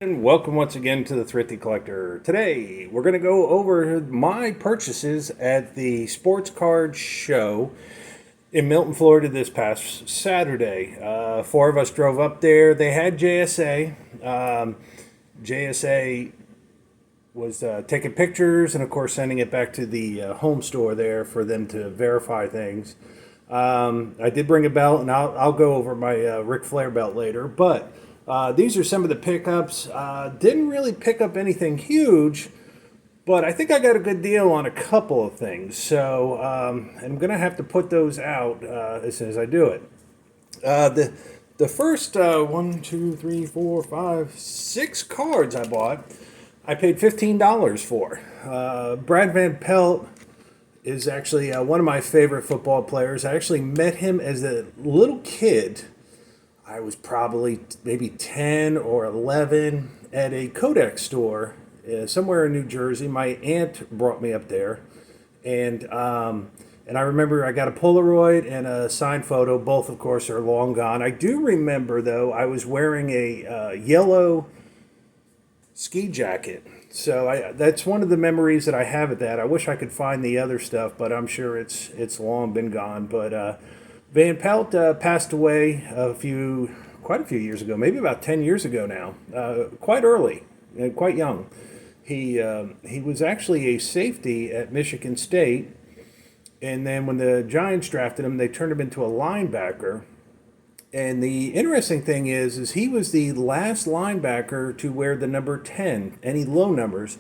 And welcome once again to the Thrifty Collector. Today we're going to go over my purchases at the sports card show in Milton, Florida this past Saturday. Four of us drove up there. They had JSA. JSA was taking pictures and, of course, sending it back to the home store there for them to verify things. I did bring a belt, and I'll go over my Ric Flair belt later, but these are some of the pickups. Didn't really pick up anything huge, but I think I got a good deal on a couple of things. So I'm going to have to put those out as soon as I do it. The first 1, 2, 3, 4, 5, 6 cards I bought, I paid $15 for. Brad Van Pelt is actually one of my favorite football players. I actually met him as a little kid. I was probably maybe 10 or 11 at a Kodak store somewhere in New Jersey. My aunt brought me up there, and I remember I got a Polaroid and a signed photo. Both, of course, are long gone. I do remember, though, I was wearing a yellow ski jacket. So that's one of the memories that I have at that. I wish I could find the other stuff, but I'm sure it's long been gone. But Van Pelt passed away quite a few years ago, maybe about 10 years ago now, quite early and quite young. He was actually a safety at Michigan State, and then when the Giants drafted him, they turned him into a linebacker. And the interesting thing is he was the last linebacker to wear the number 10, any low numbers,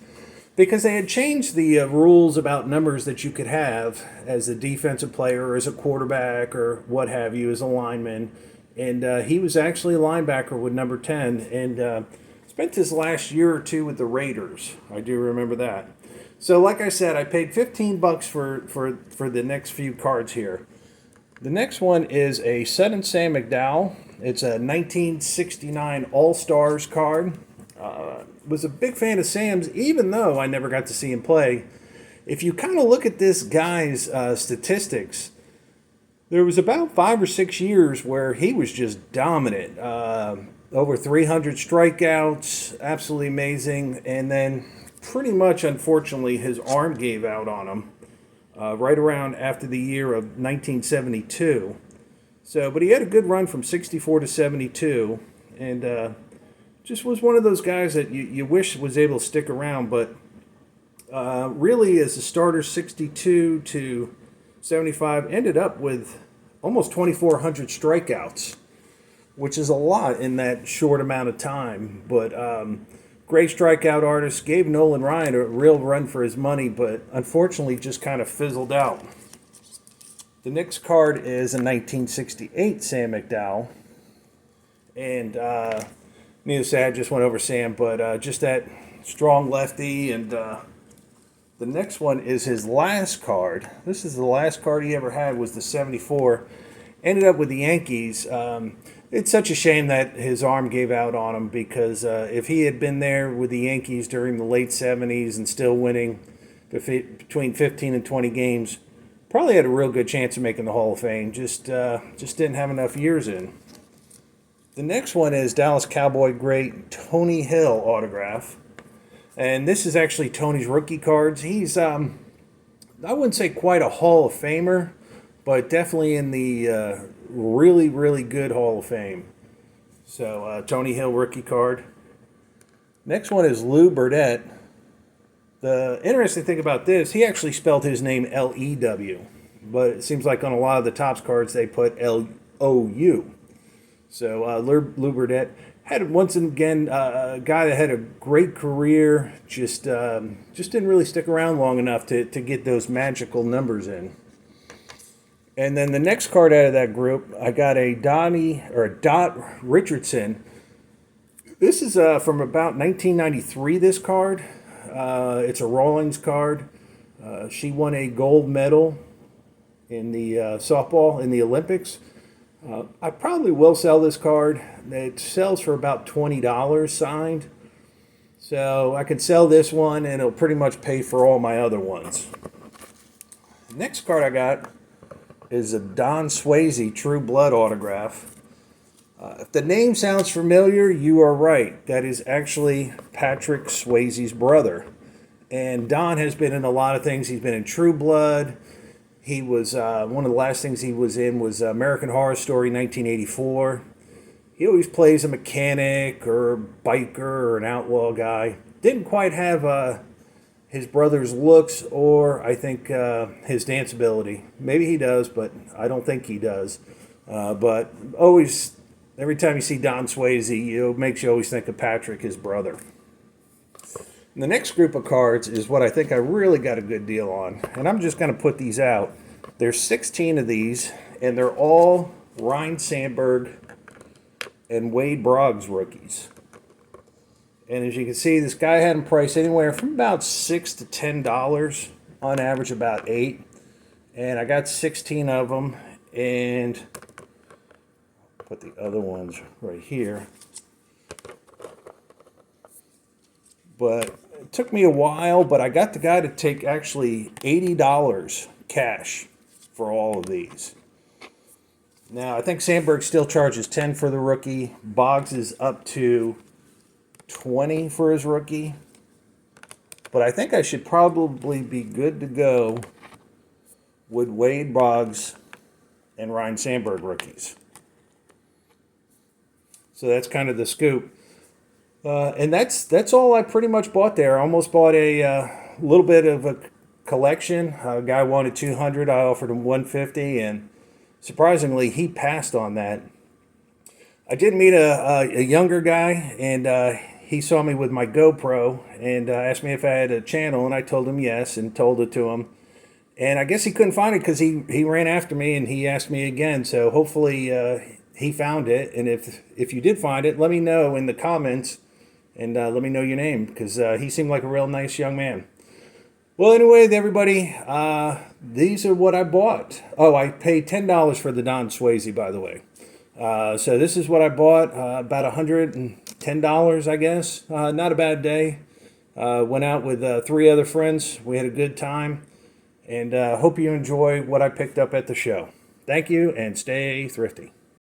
because they had changed the rules about numbers that you could have as a defensive player or as a quarterback or what have you, as a lineman. And he was actually a linebacker with number 10 and spent his last year or two with the Raiders. I do remember that. So like I said, I paid $15 for the next few cards here. The next one is a sudden Sam McDowell. It's a 1969 All-Stars card. Was a big fan of Sam's, even though I never got to see him play. If you kind of look at this guy's statistics, there was about 5 or 6 years where he was just dominant. Over 300 strikeouts, absolutely amazing. And then pretty much, unfortunately, his arm gave out on him right around after the year of 1972. So, but he had a good run from 64 to 72. And just was one of those guys that you wish was able to stick around, but really as a starter 62 to 75 ended up with almost 2,400 strikeouts, which is a lot in that short amount of time. But great strikeout artist, gave Nolan Ryan a real run for his money, but unfortunately just kind of fizzled out. The next card is a 1968 Sam McDowell, and needless to say, I just went over Sam, but just that strong lefty. And the next one is his last card. This is the last card he ever had, was the 74. Ended up with the Yankees. It's such a shame that his arm gave out on him, because if he had been there with the Yankees during the late 70s and still winning between 15 and 20 games, probably had a real good chance of making the Hall of Fame. Just didn't have enough years in. The next one is Dallas Cowboy great Tony Hill autograph. And this is actually Tony's rookie cards. He's, I wouldn't say quite a Hall of Famer, but definitely in the really, really good Hall of Fame. So, Tony Hill rookie card. Next one is Lou Burdett. The interesting thing about this, he actually spelled his name L-E-W, but it seems like on a lot of the Topps cards they put L-O-U. So Lou Burdett had, once again, a guy that had a great career, just didn't really stick around long enough to get those magical numbers in. And then the next card out of that group, I got a Dot Richardson. This is from about 1993, this card. It's a Rawlings card. She won a gold medal in the softball in the Olympics. I probably will sell this card. It sells for about $20 signed. So I can sell this one and it'll pretty much pay for all my other ones. The next card I got is a Don Swayze True Blood autograph. If the name sounds familiar, you are right. That is actually Patrick Swayze's brother. And Don has been in a lot of things. He's been in True Blood. He was one of the last things he was in was American Horror Story 1984. He always plays a mechanic or a biker or an outlaw guy. Didn't quite have his brother's looks or I think his dance ability. Maybe he does, but I don't think he does. But always, every time you see Don Swayze, it makes you always think of Patrick, his brother. And the next group of cards is what I think I really got a good deal on. And I'm just going to put these out. There's 16 of these, and they're all Ryne Sandberg and Wade Boggs rookies. And as you can see, this guy had them priced anywhere from about $6 to $10, on average about $8. And I got 16 of them, and put the other ones right here. But it took me a while, but I got the guy to take actually $80 cash for all of these. Now, I think Sandberg still charges $10 for the rookie. Boggs is up to $20 for his rookie. But I think I should probably be good to go with Wade Boggs and Ryne Sandberg rookies. So that's kind of the scoop. And that's all I pretty much bought there. I almost bought a little bit of a collection. A guy wanted $200. I offered him $150, and surprisingly, he passed on that. I did meet a younger guy, and he saw me with my GoPro and asked me if I had a channel, and I told him yes and told it to him. And I guess he couldn't find it because he ran after me and he asked me again. So hopefully he found it. And if you did find it, let me know in the comments. And let me know your name, because he seemed like a real nice young man. Well, anyway, everybody, these are what I bought. Oh, I paid $10 for the Don Swayze, by the way. So this is what I bought, about $110, I guess. Not a bad day. Went out with 3 other friends. We had a good time. And hope you enjoy what I picked up at the show. Thank you, and stay thrifty.